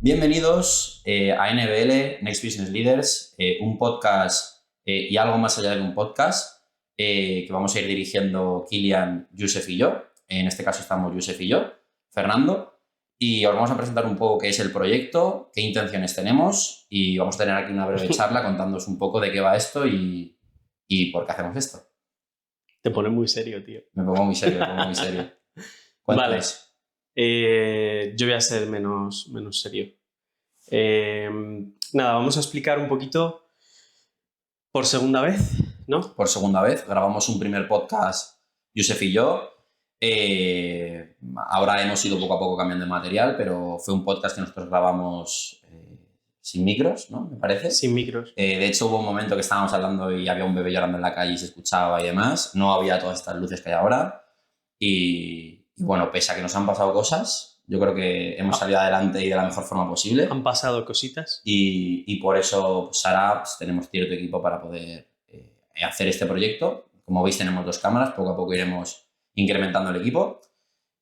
Bienvenidos a NBL, Next Business Leaders, un podcast y algo más allá de un podcast que vamos a ir dirigiendo Kilian, Youssef y yo. En este caso estamos Youssef y yo, Fernando, y os vamos a presentar un poco qué es el proyecto, qué intenciones tenemos y vamos a tener aquí una breve charla contándoos un poco de qué va esto y por qué hacemos esto. Te pones muy serio, tío. Me pongo muy serio. Vale. Yo voy a ser menos serio. Vamos a explicar un poquito por segunda vez, ¿no? Por segunda vez. Grabamos un primer podcast, Youssef y yo. Ahora hemos ido poco a poco cambiando de material, pero fue un podcast que nosotros grabamos sin micros, ¿no? Me parece. Sin micros. De hecho, hubo un momento que estábamos hablando y había un bebé llorando en la calle y se escuchaba y demás. No había todas estas luces que hay ahora. Y bueno, pese a que nos han pasado cosas, yo creo que hemos salido adelante y de la mejor forma posible. Han pasado cositas. Y por eso, pues ahora tenemos cierto equipo para poder hacer este proyecto. Como veis, tenemos 2 cámaras. Poco a poco iremos incrementando el equipo.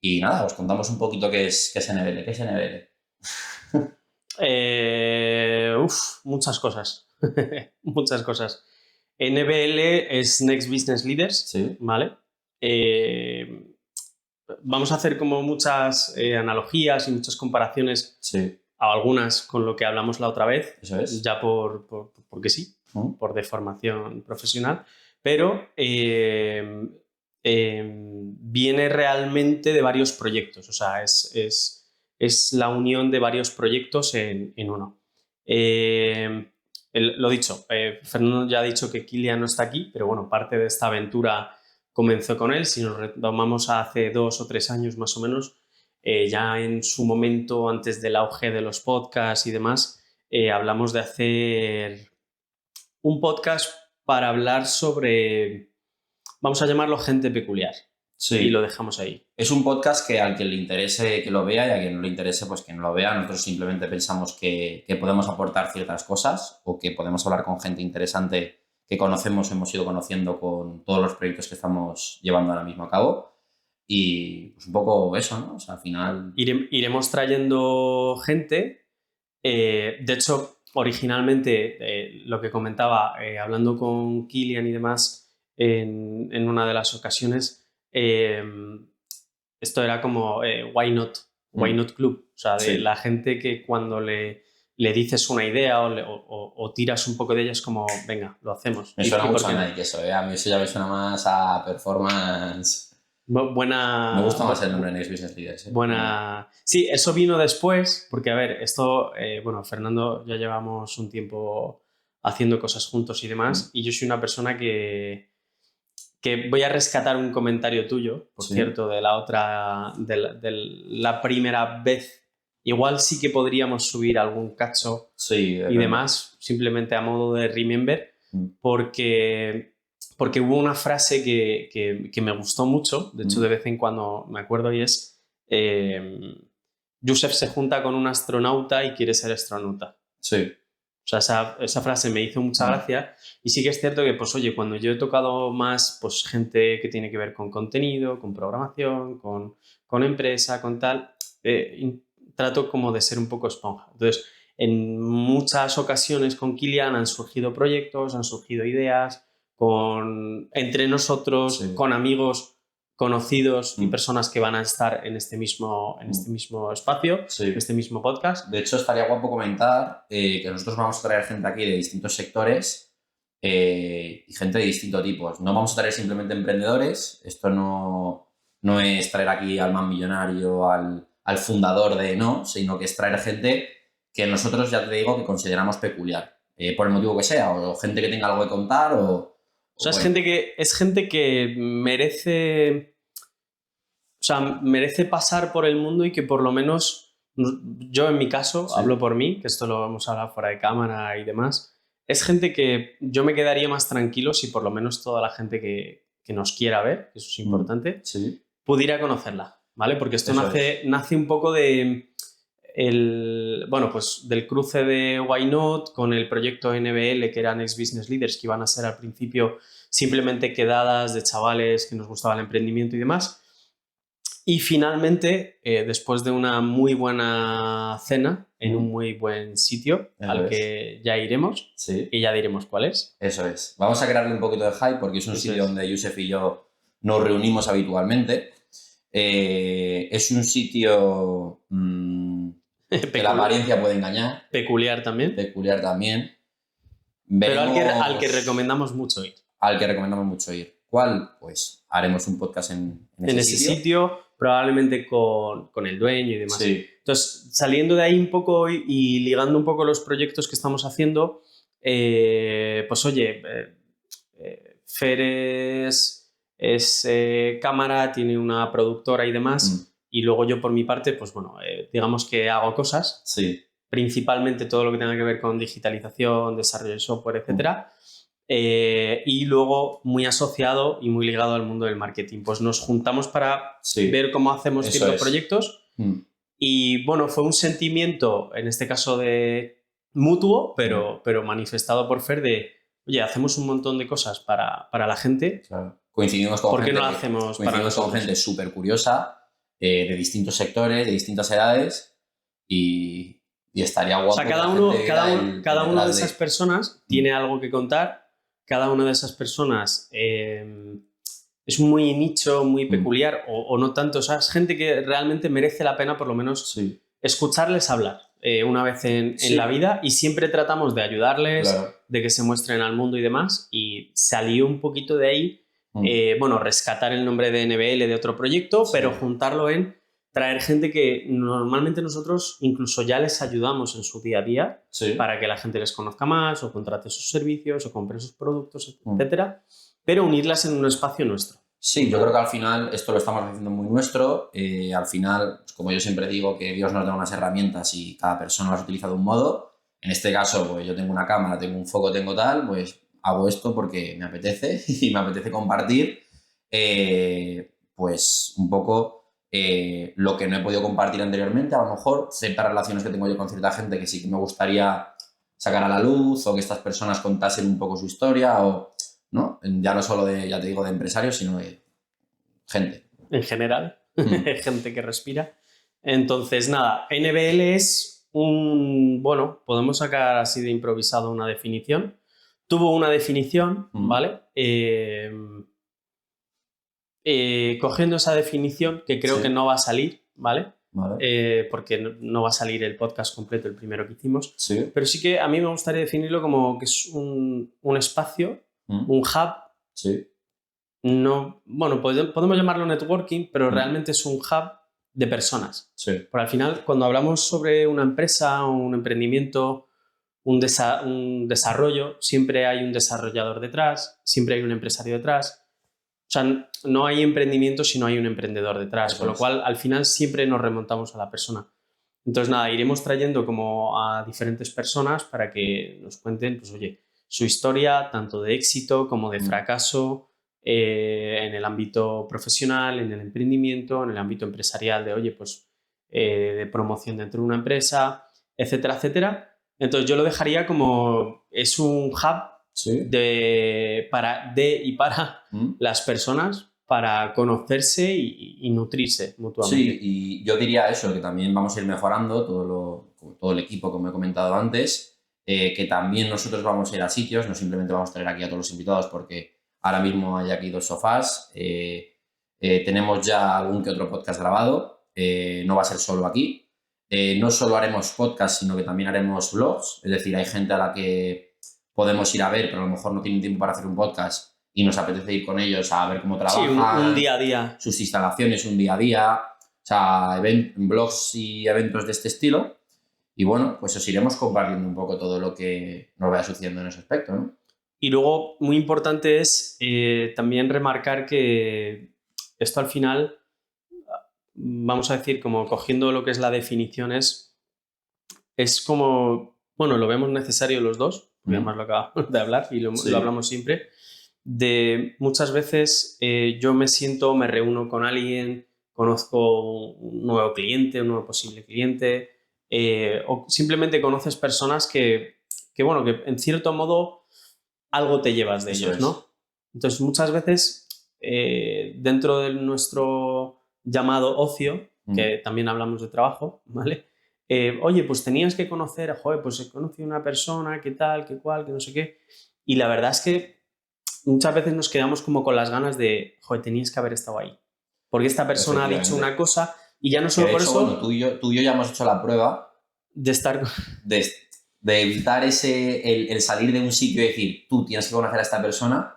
Y nada, os contamos un poquito qué es NBL. ¿Qué es NBL? Muchas cosas. Muchas cosas. NBL es Next Business Leaders, sí. ¿Vale? Vamos a hacer como muchas analogías y muchas comparaciones, sí. Algunas con lo que hablamos la otra vez. Eso es. Ya porque sí, por deformación profesional, pero viene realmente de varios proyectos, o sea, es la unión de varios proyectos en uno. Lo dicho, Fernando ya ha dicho que Kilian no está aquí, pero bueno, parte de esta aventura comenzó con él. Si nos retomamos a hace 2 o 3 años más o menos, ya en su momento, antes del auge de los podcasts y demás, hablamos de hacer un podcast para hablar sobre, vamos a llamarlo gente peculiar. Sí. Y lo dejamos ahí. Es un podcast que al que le interese que lo vea y a quien no le interese pues que no lo vea. Nosotros simplemente pensamos que podemos aportar ciertas cosas o que podemos hablar con gente interesante que conocemos, hemos ido conociendo con todos los proyectos que estamos llevando ahora mismo a cabo. Y pues un poco eso, ¿no? O sea, al final... Iremos trayendo gente. De hecho, originalmente, lo que comentaba, hablando con Kilian y demás, en una de las ocasiones, esto era como Why Not Club. O sea, de la gente que cuando le dices una idea o tiras un poco de ella es como, venga, lo hacemos. Me suena mucho a Nike eso, ¿eh? A mí eso ya me suena más a performance... Me gusta más el nombre de Next Business Leaders. Sí, eso vino después, porque a ver, esto, Fernando, ya llevamos un tiempo haciendo cosas juntos y demás, y yo soy una persona que voy a rescatar un comentario tuyo, por cierto, de la primera vez. Igual sí que podríamos subir algún cacho y demás, simplemente a modo de remember, porque hubo una frase que me gustó mucho, de hecho de vez en cuando me acuerdo, y es Youssef se junta con un astronauta y quiere ser astronauta. Sí. O sea, esa frase me hizo mucha gracia y sí que es cierto que, pues oye, cuando yo he tocado más pues gente que tiene que ver con contenido, con programación, con empresa, con tal, trato como de ser un poco esponja. Entonces, en muchas ocasiones con Kilian han surgido proyectos, han surgido ideas, entre nosotros, con amigos conocidos y personas que van a estar en este mismo espacio, en este mismo podcast. De hecho, estaría guapo comentar que nosotros vamos a traer gente aquí de distintos sectores y gente de distintos tipos. No vamos a traer simplemente emprendedores. Esto no es traer aquí al man millonario, al fundador sino que es traer gente que nosotros, ya te digo, que consideramos peculiar, por el motivo que sea, o gente que tenga algo que contar o sea, es gente que merece pasar por el mundo y que por lo menos, yo en mi caso, hablo por mí, que esto lo vamos a hablar fuera de cámara y demás, es gente que yo me quedaría más tranquilo si por lo menos toda la gente que nos quiera ver, que eso es importante, pudiera conocerla, ¿vale? Porque esto nace un poco del cruce de Why Not con el proyecto NBL, que era Next Business Leaders, que iban a ser al principio simplemente quedadas de chavales que nos gustaba el emprendimiento y demás. Y finalmente, después de una muy buena cena en un muy buen sitio al que ya iremos Sí. y ya diremos cuál es. Eso es. Vamos a crearle un poquito de hype porque es un sitio donde Josep y yo nos reunimos habitualmente. Es un sitio que la apariencia puede engañar. Peculiar también. Peculiar también. Pero al que recomendamos mucho ir. Al que recomendamos mucho ir. ¿Cuál? Pues haremos un podcast en ese sitio, probablemente con el dueño y demás. Sí. Entonces, saliendo de ahí un poco y ligando un poco los proyectos que estamos haciendo, pues oye, Fer es cámara, tiene una productora y demás, y luego yo por mi parte, pues bueno, digamos que hago cosas, sí. Principalmente todo lo que tenga que ver con digitalización, desarrollo de software, etcétera. Y luego muy asociado y muy ligado al mundo del marketing. Pues nos juntamos para ver cómo hacemos ciertos proyectos y bueno, fue un sentimiento, en este caso de mutuo, pero manifestado por Fer de, oye, hacemos un montón de cosas para la gente. Claro. Coincidimos con ¿Por qué no lo hacemos para nosotros? Con gente súper curiosa, de distintos sectores, de distintas edades y estaría guapo. O sea, cada uno de esas personas tiene algo que contar. Cada una de esas personas es muy nicho, muy peculiar o no tanto. O sea, es gente que realmente merece la pena por lo menos escucharles hablar una vez en la vida y siempre tratamos de ayudarles, de que se muestren al mundo y demás. Y salió un poquito de ahí, bueno, rescatar el nombre de NBL de otro proyecto, pero juntarlo en traer gente que normalmente nosotros incluso ya les ayudamos en su día a día para que la gente les conozca más o contrate sus servicios o compre sus productos, etcétera, pero unirlas en un espacio nuestro. Sí, yo creo que al final esto lo estamos haciendo muy nuestro. Al final, como yo siempre digo, que Dios nos da unas herramientas y cada persona las utiliza de un modo. En este caso, pues yo tengo una cámara, tengo un foco, tengo tal, pues hago esto porque me apetece y me apetece compartir pues un poco lo que no he podido compartir anteriormente, a lo mejor ciertas relaciones que tengo yo con cierta gente que sí que me gustaría sacar a la luz o que estas personas contasen un poco su historia o, ¿no? Ya no solo de, ya te digo, de empresarios, sino de gente. En general, gente que respira. Entonces, nada, NBL es bueno, podemos sacar así de improvisado una definición. Tuvo una definición, ¿vale? Cogiendo esa definición, que creo que no va a salir, ¿vale? Porque no va a salir el podcast completo, el primero que hicimos. Pero sí que a mí me gustaría definirlo como que es un espacio, un hub. No, bueno, podemos llamarlo networking, pero realmente es un hub de personas. Porque al final, cuando hablamos sobre una empresa o un emprendimiento, un desarrollo, siempre hay un desarrollador detrás, siempre hay un empresario detrás. O sea, no hay emprendimiento si no hay un emprendedor detrás, con lo cual al final siempre nos remontamos a la persona. Entonces, nada, iremos trayendo como a diferentes personas para que nos cuenten, pues oye, su historia, tanto de éxito como de fracaso, en el ámbito profesional, en el emprendimiento, en el ámbito empresarial de, oye, pues de promoción dentro de una empresa, etcétera, etcétera. Entonces, yo lo dejaría como, es un hub para las personas para conocerse y nutrirse mutuamente. Sí, y yo diría eso, que también vamos a ir mejorando todo el equipo, como he comentado antes, que también nosotros vamos a ir a sitios, no simplemente vamos a traer aquí a todos los invitados porque ahora mismo hay aquí 2 sofás, tenemos ya algún que otro podcast grabado, no va a ser solo aquí, no solo haremos podcast, sino que también haremos vlogs, es decir, hay gente a la que podemos ir a ver, pero a lo mejor no tienen tiempo para hacer un podcast y nos apetece ir con ellos a ver cómo trabajan. Sí, un día a día. Sus instalaciones, un día a día, o sea, blogs y eventos de este estilo. Y bueno, pues os iremos compartiendo un poco todo lo que nos vaya sucediendo en ese aspecto, ¿no? Y luego, muy importante es también remarcar que esto al final, vamos a decir, como cogiendo lo que es la definición, es como, bueno, lo vemos necesario los dos, además lo acabamos de hablar y lo hablamos siempre, de muchas veces yo me reúno con alguien, conozco un nuevo cliente, un nuevo posible cliente, o simplemente conoces personas que en cierto modo algo te llevas de ellos, ¿no? Entonces muchas veces dentro de nuestro llamado ocio, que también hablamos de trabajo, ¿vale? Oye, pues tenías que conocer, joder, pues he conocido una persona, qué tal, qué cual, que no sé qué. Y la verdad es que muchas veces nos quedamos como con las ganas de, joder, tenías que haber estado ahí. Porque esta persona ha dicho una cosa y ya no solo por eso... Bueno, tú y yo ya hemos hecho la prueba de estar... de evitar el salir de un sitio y decir, tú tienes que conocer a esta persona,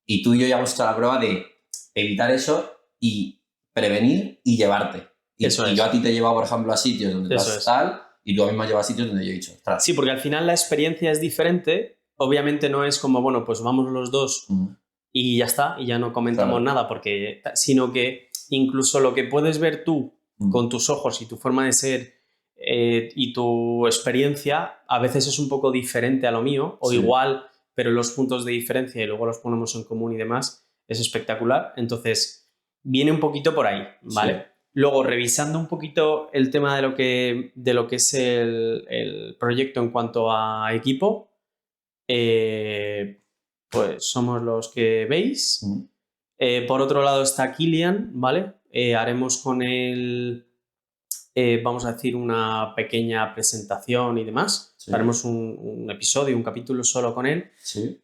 y tú y yo ya hemos hecho la prueba de evitar eso y prevenir y llevarte. Y yo a ti te he llevado, por ejemplo, a sitios donde tú has tal, y tú a mí me has llevado a sitios donde yo he dicho, ostras. Sí, porque al final la experiencia es diferente. Obviamente no es como, bueno, pues vamos los dos y ya está, y ya no comentamos nada, sino que incluso lo que puedes ver tú con tus ojos y tu forma de ser y tu experiencia a veces es un poco diferente a lo mío, o igual, pero los puntos de diferencia y luego los ponemos en común y demás, es espectacular. Entonces, viene un poquito por ahí, ¿vale? Sí. Luego, revisando un poquito el tema de lo que es el proyecto en cuanto a equipo, pues somos los que veis. Por otro lado está Kilian, ¿vale? Haremos con él, vamos a decir, una pequeña presentación y demás. Sí. Haremos un episodio, un capítulo solo con él. Sí.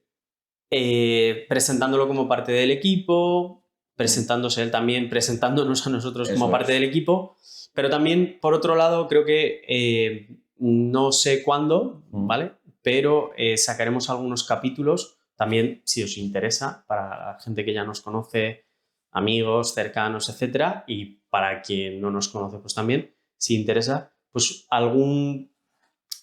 Presentándolo como parte del equipo, presentándose él también, presentándonos a nosotros como parte del equipo. Pero también, por otro lado, creo que no sé cuándo, ¿vale? Pero sacaremos algunos capítulos también, si os interesa, para la gente que ya nos conoce, amigos, cercanos, etcétera, y para quien no nos conoce, pues también, si interesa, pues algún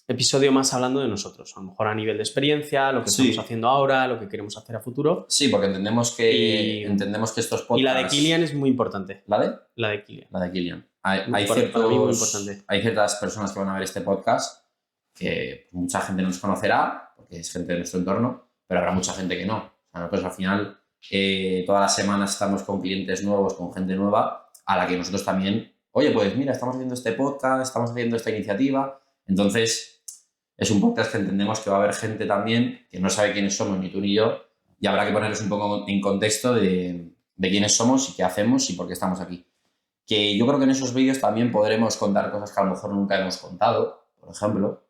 episodio más hablando de nosotros, a lo mejor a nivel de experiencia, lo que estamos haciendo ahora, lo que queremos hacer a futuro. Sí, porque entendemos que estos podcasts... Y la de Kilian es muy importante. ¿La de? La de Kilian. La de Kilian. Para mí muy importante. Hay ciertas personas que van a ver este podcast que mucha gente nos conocerá, porque es gente de nuestro entorno, pero habrá mucha gente que no. O sea, nosotros al final todas las semanas estamos con clientes nuevos, con gente nueva, a la que nosotros también, oye, pues mira, estamos haciendo este podcast, estamos haciendo esta iniciativa. Entonces, es un podcast que entendemos que va a haber gente también que no sabe quiénes somos, ni tú ni yo, y habrá que ponerles un poco en contexto de quiénes somos y qué hacemos y por qué estamos aquí. Que yo creo que en esos vídeos también podremos contar cosas que a lo mejor nunca hemos contado, por ejemplo,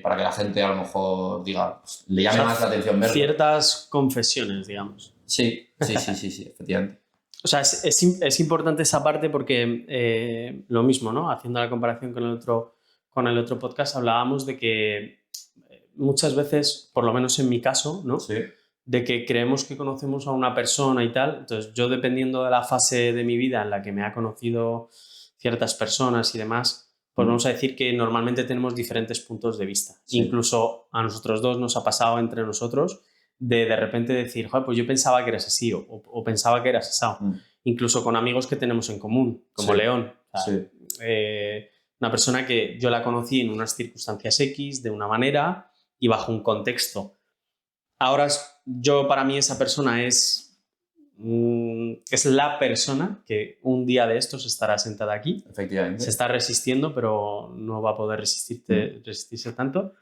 para que la gente a lo mejor diga, pues, le llame más la atención verlo. Ciertas confesiones, digamos. Sí, efectivamente. O sea, es importante esa parte porque lo mismo, ¿no? Haciendo la comparación con el otro podcast, hablábamos de que muchas veces, por lo menos en mi caso, ¿no? Sí. De que creemos que conocemos a una persona y tal. Entonces, yo dependiendo de la fase de mi vida en la que me ha conocido ciertas personas y demás, pues vamos a decir que normalmente tenemos diferentes puntos de vista. Sí. Incluso a nosotros dos nos ha pasado entre nosotros de repente decir, joder, pues yo pensaba que eras así o pensaba que eras asado. Incluso con amigos que tenemos en común, como León. O sea, una persona que yo la conocí en unas circunstancias X, de una manera y bajo un contexto. Ahora, para mí esa persona es la persona que un día de estos estará sentada aquí. Efectivamente. Se está resistiendo, pero no va a poder resistirse tanto.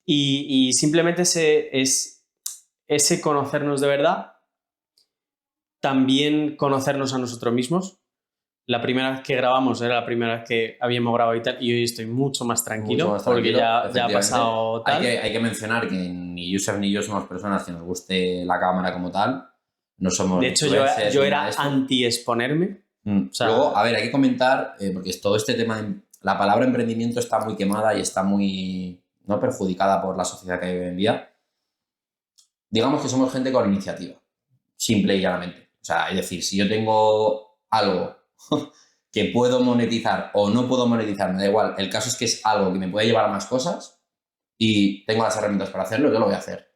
Y simplemente ese conocernos de verdad, también conocernos a nosotros mismos. La primera vez que grabamos era la primera vez que habíamos grabado y tal, y hoy estoy mucho más tranquilo porque ya ha pasado tal. Hay que mencionar que ni Yusef ni yo somos personas que nos guste la cámara como tal. No somos. De hecho, yo era anti-exponerme. O sea, luego, a ver, hay que comentar, porque todo este tema, la palabra emprendimiento está muy quemada y está muy no perjudicada por la sociedad que hay hoy en día. Digamos que somos gente con iniciativa, simple y llanamente. O sea, es decir, si yo tengo algo que puedo monetizar o no puedo monetizar, me da igual. El caso es que es algo que me puede llevar a más cosas y tengo las herramientas para hacerlo, yo lo voy a hacer.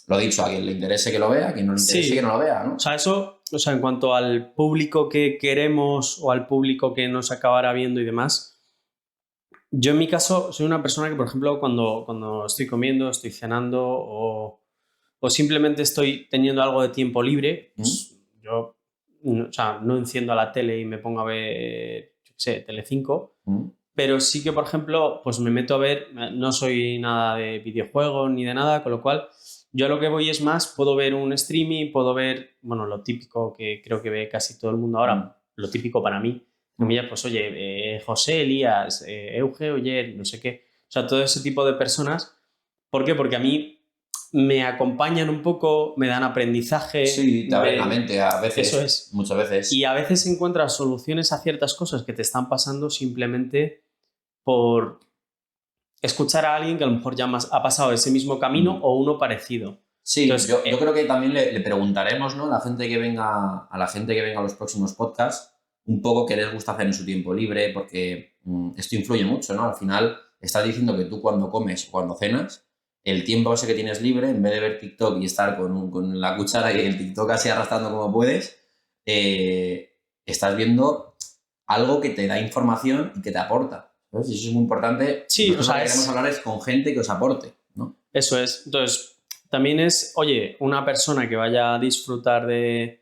Lo dicho, a quien le interese que lo vea, a quien no le interese que no lo vea, ¿no? O sea, en cuanto al público que queremos o al público que nos acabará viendo y demás, yo en mi caso soy una persona que, por ejemplo, cuando estoy comiendo, estoy cenando o simplemente estoy teniendo algo de tiempo libre, pues yo no enciendo la tele y me pongo a ver, yo qué sé, Telecinco, pero sí que, por ejemplo, pues me meto a ver, no soy nada de videojuegos ni de nada, con lo cual yo a lo que voy es más, puedo ver un streaming, puedo ver, bueno, lo típico que creo que ve casi todo el mundo ahora, lo típico para mí, pues oye, José, Elías, Euge, oye, no sé qué. O sea, todo ese tipo de personas. ¿Por qué? Porque a mí me acompañan un poco, me dan aprendizaje. Sí, te abren la mente a veces. Eso es. Muchas veces. Y a veces encuentras soluciones a ciertas cosas que te están pasando simplemente por escuchar a alguien que a lo mejor ya ha pasado ese mismo camino o uno parecido. Sí, entonces, yo creo que también le preguntaremos, ¿no? A la gente que venga a los próximos podcasts un poco qué les gusta hacer en su tiempo libre, porque esto influye mucho, ¿no? Al final estás diciendo que tú cuando comes o cuando cenas, el tiempo ese que tienes libre, en vez de ver TikTok y estar con la cuchara y el TikTok así arrastrando como puedes, estás viendo algo que te da información y que te aporta, ¿sabes? Y eso es muy importante. Sí, nosotros lo que queremos hablar es con gente que os aporte, ¿no? Eso es. Entonces, también es, oye, una persona que vaya a disfrutar de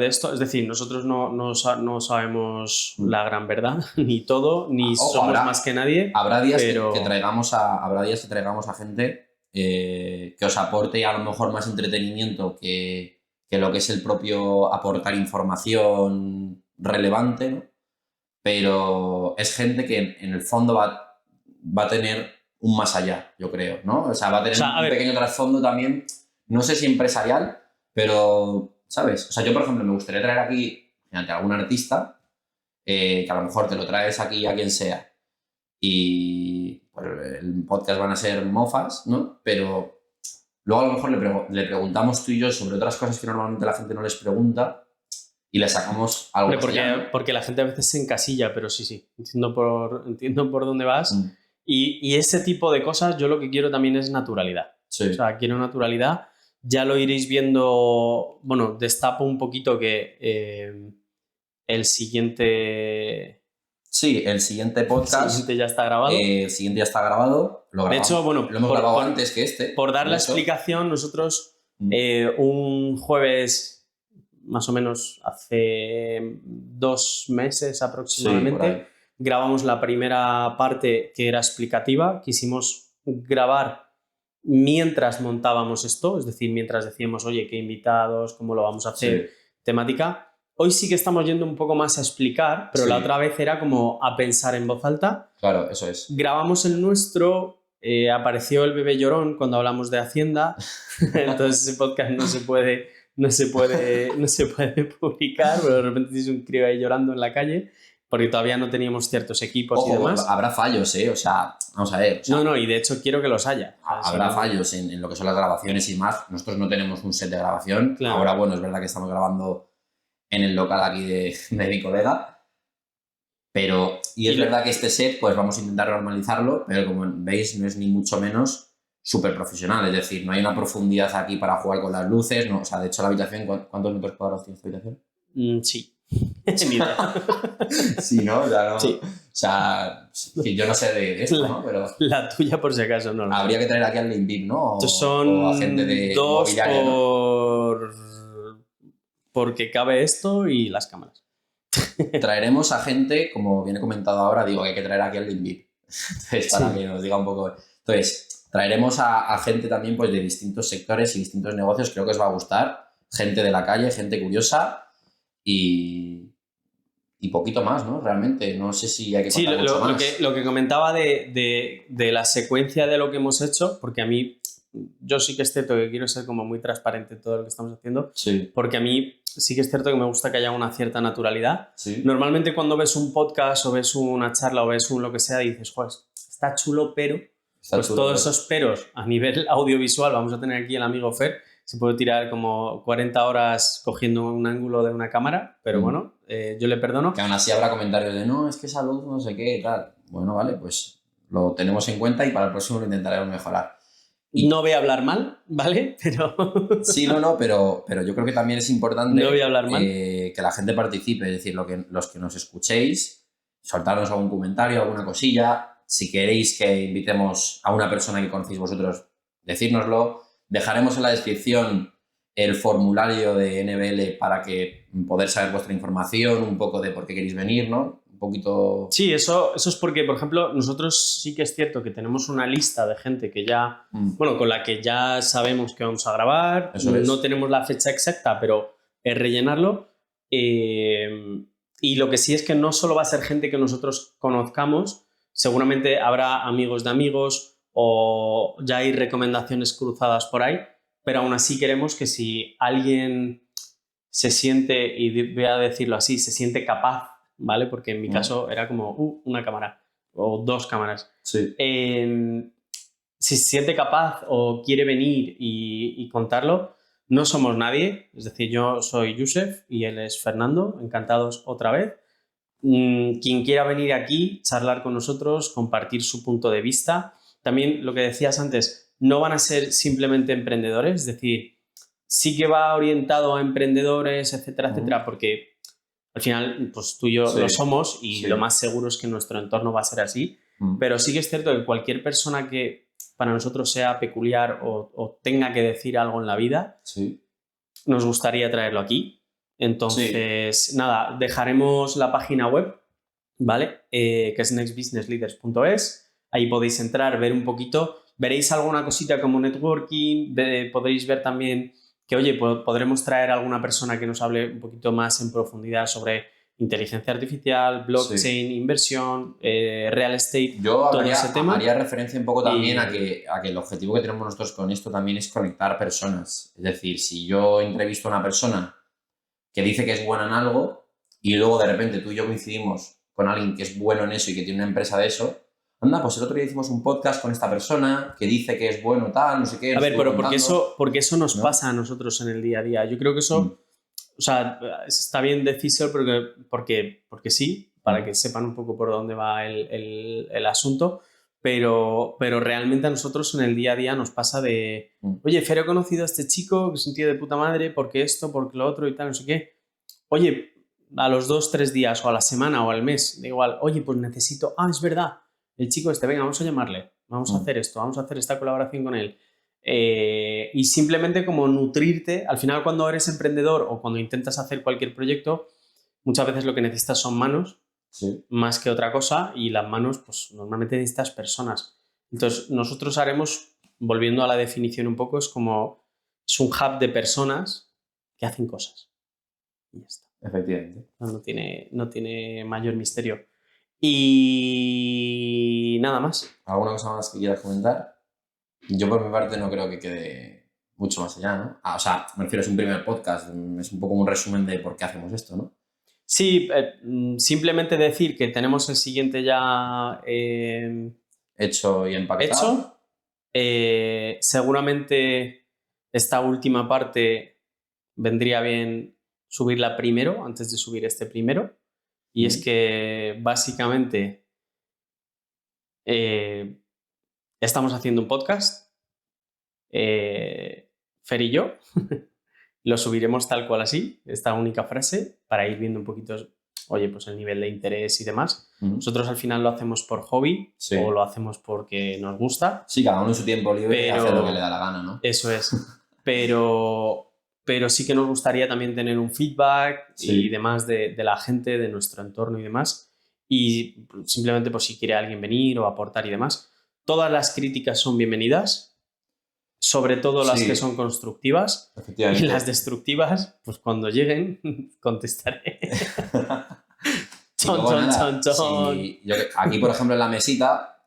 esto. Es decir, nosotros no sabemos la gran verdad, ni todo, ni somos más que nadie. Habrá días que traigamos a gente que os aporte a lo mejor más entretenimiento que lo que es el propio aportar información relevante, ¿no? Pero es gente que en el fondo va a tener un más allá, yo creo, ¿no? O sea, va a tener un pequeño trasfondo también, no sé si empresarial, pero, ¿sabes? O sea, yo, por ejemplo, me gustaría traer aquí, fíjate, a algún artista que a lo mejor te lo traes aquí a quien sea y pues, el podcast van a ser mofas, ¿no? Pero luego a lo mejor le preguntamos tú y yo sobre otras cosas que normalmente la gente no les pregunta y le sacamos algo. Porque la gente a veces se encasilla, pero sí, entiendo por dónde vas. Y ese tipo de cosas yo lo que quiero también es naturalidad. Sí. O sea, quiero naturalidad. Ya lo iréis viendo, bueno, destapo un poquito que el siguiente... Sí, el siguiente podcast... El siguiente ya está grabado. El siguiente ya está grabado. De hecho, bueno, lo hemos grabado antes que este. Por dar la explicación, nosotros un jueves, más o menos hace 2 meses aproximadamente, grabamos la primera parte que era explicativa. Quisimos grabar mientras montábamos esto, es decir, mientras decíamos, oye, qué invitados, cómo lo vamos a hacer, temática. Hoy sí que estamos yendo un poco más a explicar, pero la otra vez era como a pensar en voz alta. Claro, eso es. Grabamos el nuestro, apareció el bebé llorón cuando hablamos de Hacienda, entonces ese podcast no se puede publicar, pero de repente tienes un crío ahí llorando en la calle, porque todavía no teníamos ciertos equipos y demás. Habrá fallos, o sea, vamos a ver. O sea, no, y de hecho quiero que los haya. Habrá fallos en lo que son las grabaciones y más. Nosotros no tenemos un set de grabación. Claro. Ahora, bueno, es verdad que estamos grabando en el local aquí de mi colega, pero, y es verdad que este set, pues vamos a intentar normalizarlo, pero como veis, no es ni mucho menos súper profesional, es decir, no hay una profundidad aquí para jugar con las luces, no, o sea, de hecho la habitación, ¿cuántos metros cuadrados tiene esta habitación? Sí. Sí, ¿no? Ya no. Sí. O sea, que yo no sé de esto, ¿no? Pero la tuya por si acaso, no. Habría que traer aquí al Limbip, ¿no? Son o a gente de 2 mobiliaria, ¿no? Porque cabe esto y las cámaras. Traeremos a gente, como viene comentado ahora, digo que hay que traer aquí al Limbip. Entonces, para que nos diga un poco. Entonces, traeremos a gente también pues, de distintos sectores y distintos negocios, creo que os va a gustar. Gente de la calle, gente curiosa y poquito más, ¿no? Realmente, no sé si hay que contar mucho más. Lo que comentaba de la secuencia de lo que hemos hecho, porque a mí, yo sí que es cierto que quiero ser como muy transparente en todo lo que estamos haciendo, porque a mí sí que es cierto que me gusta que haya una cierta naturalidad. Normalmente cuando ves un podcast o ves una charla o ves un lo que sea, dices, joder, está chulo, pero... esos peros a nivel audiovisual, vamos a tener aquí el amigo Fer, se puede tirar como 40 horas cogiendo un ángulo de una cámara, pero bueno, yo le perdono. Que aún así habrá comentarios de no, es que esa luz no sé qué y tal. Bueno, vale, pues lo tenemos en cuenta y para el próximo lo intentaremos mejorar. Y no voy a hablar mal, ¿vale? Pero... Sí, pero yo creo que también es importante no voy a hablar mal. Que la gente participe, es decir, los que nos escuchéis, soltarnos algún comentario, alguna cosilla. Si queréis que invitemos a una persona que conocéis vosotros, decírnoslo. Dejaremos en la descripción el formulario de NBL para que poder saber vuestra información, un poco de por qué queréis venir, ¿no? Un poquito... Sí, eso es porque, por ejemplo, nosotros sí que es cierto que tenemos una lista de gente que ya, bueno, con la que ya sabemos que vamos a grabar. No tenemos la fecha exacta, pero es rellenarlo. Y lo que sí es que no solo va a ser gente que nosotros conozcamos, seguramente habrá amigos de amigos o ya hay recomendaciones cruzadas por ahí, pero aún así queremos que si alguien se siente, y voy a decirlo así, se siente capaz, ¿vale? Porque en mi caso era como una cámara o 2 cámaras. Sí. Si se siente capaz o quiere venir y contarlo, no somos nadie. Es decir, yo soy Yusef y él es Fernando. Encantados otra vez. Quien quiera venir aquí, charlar con nosotros, compartir su punto de vista. También lo que decías antes, no van a ser simplemente emprendedores, es decir, sí que va orientado a emprendedores, etcétera, etcétera, porque al final, pues tú y yo lo somos y lo más seguro es que nuestro entorno va a ser así, pero sí que es cierto que cualquier persona que para nosotros sea peculiar o tenga que decir algo en la vida, nos gustaría traerlo aquí. Entonces, nada, dejaremos la página web, ¿vale? Que es nextbusinessleaders.es. Ahí podéis entrar, ver un poquito. Veréis alguna cosita como networking. Podréis ver también que, oye, podremos traer a alguna persona que nos hable un poquito más en profundidad sobre inteligencia artificial, blockchain, inversión, real estate. Yo haría referencia un poco también a que el objetivo que tenemos nosotros con esto también es conectar personas. Es decir, si yo entrevisto a una persona que dice que es buena en algo y luego de repente tú y yo coincidimos con alguien que es bueno en eso y que tiene una empresa de eso, anda, pues el otro día hicimos un podcast con esta persona que dice que es bueno tal, no sé qué. A ver, pero porque eso nos pasa a nosotros en el día a día. Yo creo que eso, o sea, está bien decírselo porque sí, para que sepan un poco por dónde va el asunto, pero realmente a nosotros en el día a día nos pasa de, oye, Fer, he conocido a este chico que es un tío de puta madre, porque esto, porque lo otro y tal, no sé qué. Oye, a los 2, 3 días o a la semana o al mes, da igual, oye, pues necesito, es verdad, el chico este, venga, vamos a llamarle, vamos a hacer esto, vamos a hacer esta colaboración con él. Y simplemente como nutrirte, al final cuando eres emprendedor o cuando intentas hacer cualquier proyecto, muchas veces lo que necesitas son manos, más que otra cosa, y las manos, pues normalmente necesitas personas. Entonces nosotros haremos, volviendo a la definición un poco, es un hub de personas que hacen cosas. Y ya está. Efectivamente. No tiene mayor misterio. Y nada más. ¿Alguna cosa más que quieras comentar? Yo por mi parte no creo que quede mucho más allá, ¿no? O sea, me refiero, es un primer podcast, es un poco un resumen de por qué hacemos esto, ¿no? Sí, simplemente decir que tenemos el siguiente ya hecho y empaquetado. Seguramente esta última parte vendría bien subirla primero, antes de subir este primero. Y es que básicamente estamos haciendo un podcast, Fer y yo. Lo subiremos tal cual así, esta única frase, para ir viendo un poquito, oye, pues el nivel de interés y demás. Nosotros al final lo hacemos por hobby o lo hacemos porque nos gusta. Sí, cada uno en su tiempo libre hace lo que le da la gana, ¿no? Eso es. Pero sí que nos gustaría también tener un feedback y demás de la gente, de nuestro entorno y demás. Y simplemente por si quiere alguien venir o aportar y demás. Todas las críticas son bienvenidas. Sobre todo las que son constructivas, y las destructivas, pues cuando lleguen contestaré. Aquí, por ejemplo, en la mesita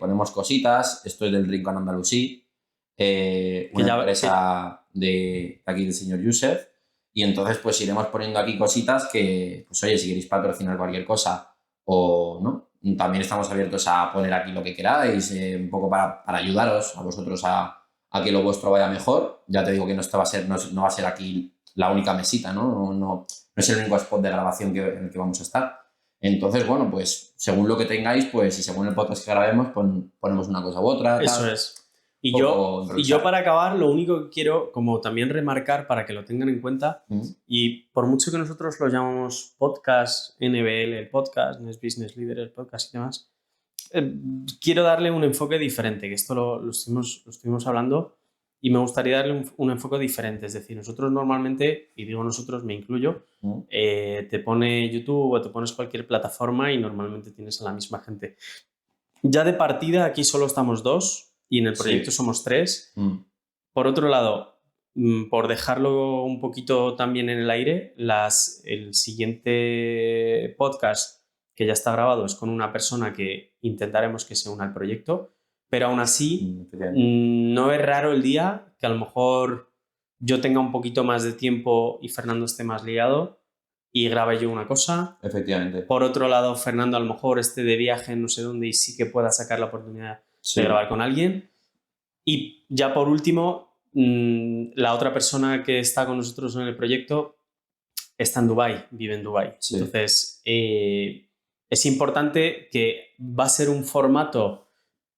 ponemos cositas. Esto es del Rincón Andalusí, una empresa de aquí del señor Yusef. Y entonces pues iremos poniendo aquí cositas que, pues oye, si queréis patrocinar cualquier cosa o no, también estamos abiertos a poner aquí lo que queráis, un poco para ayudaros a vosotros a que lo vuestro vaya mejor. Ya te digo que no va a ser aquí la única mesita, ¿no? No es el único spot de grabación en el que vamos a estar. Entonces, bueno, pues según lo que tengáis, pues y según el podcast que grabemos, ponemos una cosa u otra. Eso tal. Es. Y yo para acabar, lo único que quiero, como también remarcar para que lo tengan en cuenta, y por mucho que nosotros lo llamamos podcast, NBL, el podcast, Next Business Leader, el podcast y demás, quiero darle un enfoque diferente, que esto lo estuvimos hablando y me gustaría darle un enfoque diferente. Es decir, nosotros normalmente, y digo nosotros, me incluyo, te pone YouTube o te pones cualquier plataforma y normalmente tienes a la misma gente. Ya de partida aquí solo estamos 2 y en el proyecto somos 3. Por otro lado, por dejarlo un poquito también en el aire, el siguiente podcast que ya está grabado es con una persona que intentaremos que se una al proyecto, pero aún así no es raro el día que a lo mejor yo tenga un poquito más de tiempo y Fernando esté más liado y grabe yo una cosa. Efectivamente. Por otro lado, Fernando a lo mejor esté de viaje en no sé dónde y sí que pueda sacar la oportunidad de grabar con alguien. Y ya por último, la otra persona que está con nosotros en el proyecto está en Dubái, vive en Dubái. Sí. Entonces, es importante que va a ser un formato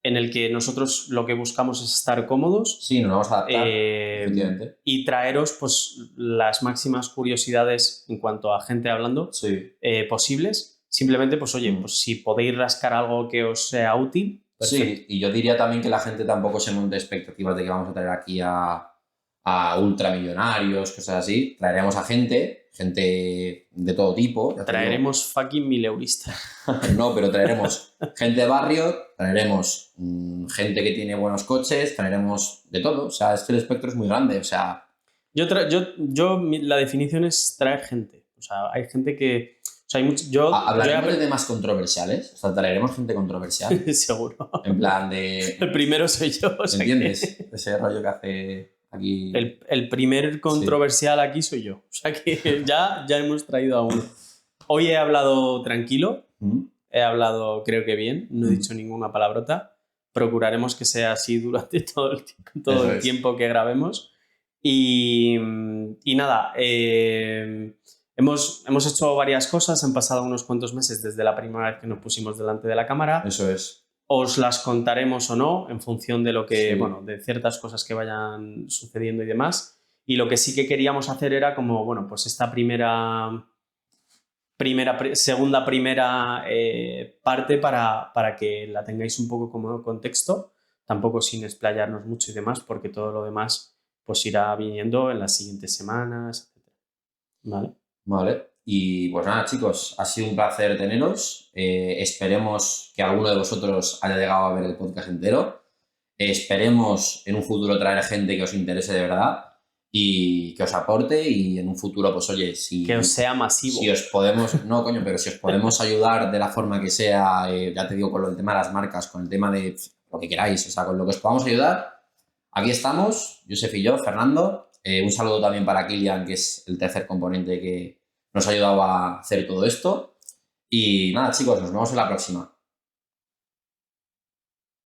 en el que nosotros lo que buscamos es estar cómodos. Sí, nos vamos a adaptar, efectivamente. Y traeros pues, las máximas curiosidades en cuanto a gente hablando posibles. Simplemente, pues oye, pues si podéis rascar algo que os sea útil. Perfecto. Sí, y yo diría también que la gente tampoco se monte expectativas de que vamos a traer aquí a ultramillonarios, cosas así. Traeremos a gente de todo tipo. Traeremos fucking mileuristas. No, pero traeremos gente de barrio, traeremos gente que tiene buenos coches, traeremos de todo. O sea, es que el espectro es muy grande. O sea... La definición es traer gente. O sea, hay gente que... O sea, ¿hablaremos de temas controversiales? O sea, traeremos gente controversial. Seguro. En plan de... El primero soy yo. O sea, ¿entiendes? Ese rollo que hace aquí... El primer controversial aquí soy yo. O sea que ya hemos traído a uno. Hoy he hablado tranquilo. He hablado, creo que bien. No he dicho ninguna palabrota. Procuraremos que sea así durante todo el tiempo que grabemos. Y nada, hemos hecho varias cosas, han pasado unos cuantos meses desde la primera vez que nos pusimos delante de la cámara. Eso es. Os las contaremos o no en función de lo que, de ciertas cosas que vayan sucediendo y demás. Y lo que sí que queríamos hacer era como, pues esta segunda parte para que la tengáis un poco como contexto, tampoco sin explayarnos mucho y demás, porque todo lo demás pues irá viniendo en las siguientes semanas, etc. Vale. Y pues nada, chicos, ha sido un placer teneros. Esperemos que alguno de vosotros haya llegado a ver el podcast entero. Esperemos en un futuro traer gente que os interese de verdad y que os aporte, y en un futuro, pues oye, que os sea masivo. Si os podemos, pero si os podemos ayudar de la forma que sea, ya te digo, con el tema de las marcas, con el tema de lo que queráis, o sea, con lo que os podamos ayudar, aquí estamos, Josep y yo, Fernando. Un saludo también para Kilian, que es el tercer componente que nos ha ayudado a hacer todo esto. Y nada, chicos, nos vemos en la próxima.